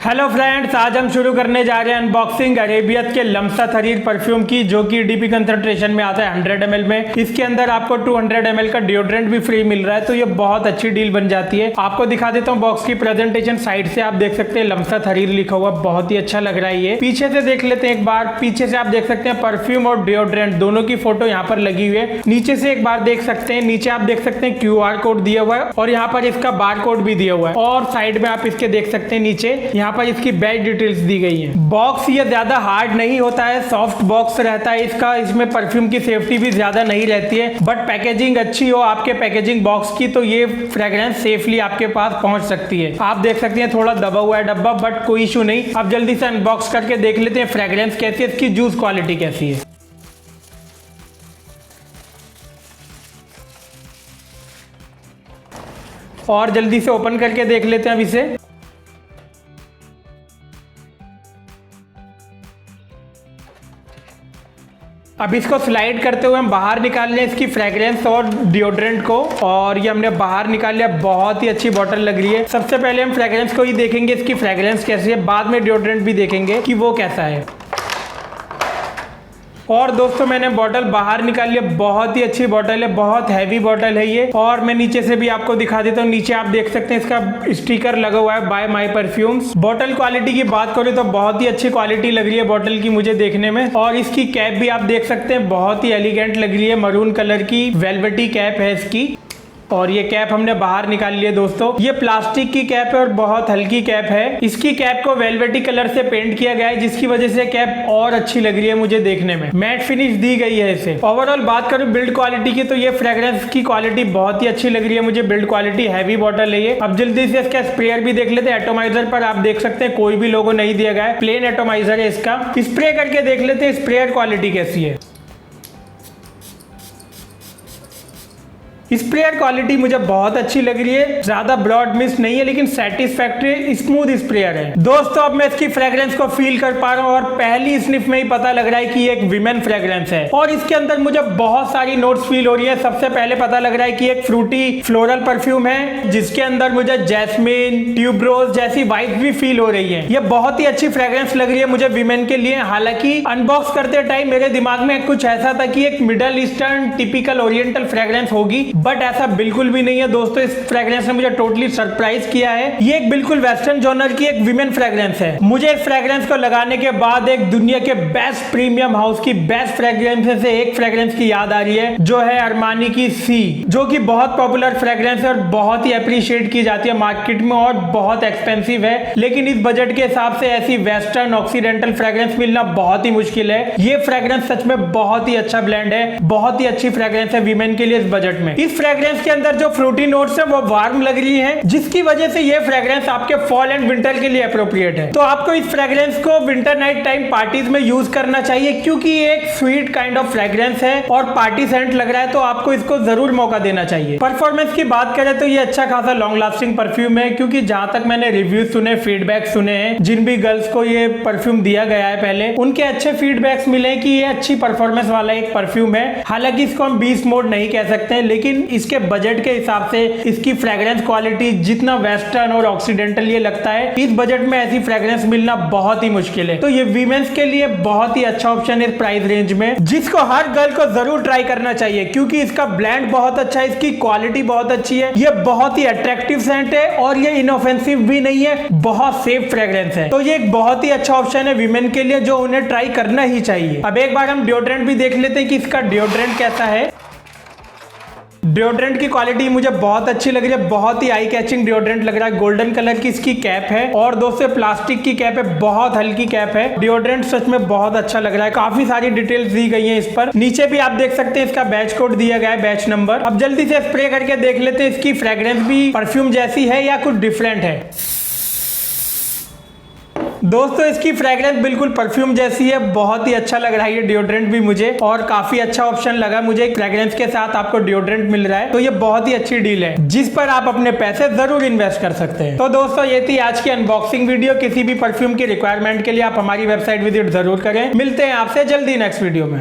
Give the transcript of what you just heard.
Hello friends, आज हम शुरू करने जा रहे हैं अनबॉक्सिंग अरेबियत के लमसत हरीर परफ्यूम की, जो कि डीपी कंसंट्रेशन में आता है 100 ml में। इसके अंदर आपको 200 ml का डिओड्रेंट भी फ्री मिल रहा है, तो ये बहुत अच्छी डील बन जाती है। आपको दिखा देता हूँ बॉक्स की प्रेजेंटेशन। साइड से आप देख सकते हैं लमसत हरीर लिखा हुआ, बहुत ही अच्छा लग रहा है। ये पीछे से देख लेते हैं एक बार। पीछे से आप देख सकते हैं परफ्यूम और डिओड्रेंट दोनों की फोटो यहाँ पर लगी हुई है। नीचे से एक बार देख सकते हैं, नीचे आप देख सकते हैं QR कोड दिया हुआ है और यहाँ पर इसका बार कोड भी दिया हुआ है। और साइड में आप इसके देख सकते हैं नीचे यहाँ पर इसकी बैच डिटेल्स दी गई है। बॉक्स ये ज्यादा हार्ड नहीं होता है, सॉफ्ट बॉक्स रहता है इसका। इसमें परफ्यूम की सेफ्टी भी ज्यादा नहीं रहती है, बट पैकेजिंग अच्छी हो आपके पैकेजिंग बॉक्स की तो ये फ्रेग्रेंस सेफली आपके पास पहुंच सकती है। आप देख सकते हैं थोड़ा दबा हुआ है डब्बा, बट कोई इशू नहीं। अब जल्दी से अनबॉक्स करके देख लेते हैं फ्रेग्रेंस कैसी है, इसकी जूस क्वालिटी कैसी है। और जल्दी से ओपन करके देख लेते हैं अब इसे। अब इसको स्लाइड करते हुए हम बाहर निकाल लें इसकी फ्रेग्रेंस और डिओड्रेंट को, और ये हमने बाहर निकाल लिया। बहुत ही अच्छी बॉटल लग रही है। सबसे पहले हम फ्रेग्रेंस को ही देखेंगे, इसकी फ्रेग्रेंस कैसी है, बाद में डिओड्रेंट भी देखेंगे कि वो कैसा है। और दोस्तों मैंने बॉटल बाहर निकाल लिया। बहुत ही अच्छी बॉटल है, बहुत हैवी बॉटल है ये। और मैं नीचे से भी आपको दिखा देता हूँ। नीचे आप देख सकते हैं इसका स्टिकर लगा हुआ है by my perfumes. Bottle quality की बात करूँ तो बहुत ही अच्छी क्वालिटी लग रही है बॉटल की मुझे देखने में। और इसकी कैप भी आप देख सकते हैं, बहुत ही एलिगेंट लग रही है। मरून कलर की वेलवेटी कैप है इसकी। और ये कैप हमने बाहर निकाल लिया दोस्तों। ये प्लास्टिक की कैप है और बहुत हल्की कैप है। इसकी कैप को वेलवेटी कलर से पेंट किया गया है, जिसकी वजह से कैप और अच्छी लग रही है मुझे देखने में। मैट फिनिश दी गई है इसे। ओवरऑल बात करूं बिल्ड क्वालिटी की तो ये फ्रेग्रेंस की क्वालिटी बहुत ही अच्छी लग रही है मुझे। बिल्ड क्वालिटी हैवी बॉटल है ये। अब जल्दी से इसका स्प्रेयर भी देख लेते हैं। एटोमाइजर पर आप देख सकते हैं कोई भी लोगो नहीं दिया गया है, प्लेन एटोमाइजर है इसका। स्प्रे करके देख लेते हैं स्प्रेयर क्वालिटी कैसी है। स्प्रेयर क्वालिटी मुझे बहुत अच्छी लग रही है। ज्यादा ब्रॉड मिस्ट नहीं है, लेकिन सेटिस्फैक्टरी स्मूथ स्प्रेयर है दोस्तों। अब मैं इसकी फ्रेग्रेंस को फील कर पा रहा हूँ और पहली स्निफ में ही पता लग रहा है कि ये एक विमेन फ्रेग्रेंस है। और इसके अंदर मुझे बहुत सारी नोट्स फील हो रही है। सबसे पहले पता लग रहा है कि एक फ्रूटी फ्लोरल परफ्यूम है, जिसके अंदर मुझे जैस्मिन, ट्यूबरोज जैसी वाइब भी फील हो रही है। ये बहुत ही अच्छी फ्रेग्रेंस लग रही है मुझे विमेन के लिए। हालांकि अनबॉक्स करते टाइम मेरे दिमाग में कुछ ऐसा था कि एक middle eastern typical oriental fragrance होगी, बट ऐसा बिल्कुल भी नहीं है दोस्तों। इस फ्रेग्रेंस ने मुझे टोटली सरप्राइज किया है। ये एक बिल्कुल वेस्टर्न जॉनर की एक विमेन फ्रेग्रेंस है। मुझे इस फ्रेग्रेंस को लगाने के बाद एक दुनिया के बेस्ट प्रीमियम हाउस की बेस्ट फ्रेग्रेंस से एक फ्रेग्रेंस की याद आ रही है, जो है अरमानी की सी, जो कि बहुत पॉपुलर फ्रेग्रेंस है और बहुत ही अप्रिशिएट की जाती है मार्केट में और बहुत एक्सपेंसिव है। लेकिन इस बजट के हिसाब से ऐसी वेस्टर्न ऑक्सीडेंटल फ्रेग्रेंस मिलना बहुत ही मुश्किल है। ये फ्रेग्रेंस सच में बहुत ही अच्छा ब्लेंड है, बहुत ही अच्छी फ्रेग्रेंस है विमेन के लिए इस बजट में। इस फ्रेग्रेंस के अंदर जो फ्रूटी नोट्स है वो वार्म लग रही है, जिसकी वजह से ये फ्रेग्रेंस आपके फॉल एंड विंटर के लिए अप्रोप्रिएट है। तो आपको इस फ्रेग्रेंस को विंटर नाइट टाइम पार्टीज में यूज करना चाहिए, क्योंकि ये एक स्वीट काइंड ऑफ फ्रेग्रेंस है और पार्टी सेंट लग रहा है, तो आपको इसको जरूर मौका देना चाहिए। परफॉर्मेंस की बात करें तो ये अच्छा खासा लॉन्ग लास्टिंग परफ्यूम है, क्योंकि जहां तक मैंने रिव्यू सुने, फीडबैक सुने हैं, जिन भी गर्ल्स को ये परफ्यूम दिया गया है पहले, उनके अच्छे फीडबैक्स मिले कि ये अच्छी परफॉर्मेंस वाला एक परफ्यूम है। हालांकि इसको हम बीस्ट मोड नहीं कह सकते, लेकिन इसके बजट के हिसाब से इसकी फ्रेग्रेंस क्वालिटी जितना वेस्टर्न और ऑक्सीडेंटल ये लगता है, इस बजट में ऐसी फ्रेग्रेंस मिलना बहुत ही मुश्किल है। तो ये वीमेंस के लिए बहुत ही अच्छा ऑप्शन है इस प्राइस रेंज में, जिसको हर गर्ल को जरूर ट्राई करना चाहिए, क्योंकि इसका ब्लेंड बहुत अच्छा है, इसकी क्वालिटी बहुत अच्छी है, ये बहुत ही अट्रैक्टिव सेंट है और ये इनऑफेंसिव भी नहीं है, बहुत सेफ फ्रेग्रेंस है। तो ये एक बहुत ही अच्छा ऑप्शन है वीमेन के लिए, जो उन्हें ट्राई करना ही चाहिए। अब एक बार हम डिओड्रेंट भी देख लेते हैं कि इसका डिओड्रेंट कैसा है। डिओड्रेंट की क्वालिटी मुझे बहुत अच्छी लग रही है, बहुत ही आई कैचिंग डिओड्रेंट लग रहा है। गोल्डन कलर की इसकी कैप है और दोस्तों प्लास्टिक की कैप है, बहुत हल्की कैप है। डिओड्रेंट सच में बहुत अच्छा लग रहा है। काफी सारी डिटेल्स दी गई हैं इस पर। नीचे भी आप देख सकते हैं इसका बैच कोड दिया गया है, बैच नंबर। अब जल्दी से स्प्रे करके देख लेते हैं इसकी फ्रेग्रेंस भी परफ्यूम जैसी है या कुछ डिफरेंट है। दोस्तों इसकी फ्रेग्रेंस बिल्कुल परफ्यूम जैसी है, बहुत ही अच्छा लग रहा है ये डिओड्रेंट भी मुझे, और काफी अच्छा ऑप्शन लगा मुझे। फ्रेग्रेंस के साथ आपको डिओड्रेंट मिल रहा है, तो ये बहुत ही अच्छी डील है, जिस पर आप अपने पैसे जरूर इन्वेस्ट कर सकते हैं। तो दोस्तों ये थी आज की अनबॉक्सिंग वीडियो। किसी भी परफ्यूम की रिक्वायरमेंट के लिए आप हमारी वेबसाइट विजिट जरूर करें। मिलते हैं आपसे जल्दी नेक्स्ट वीडियो में।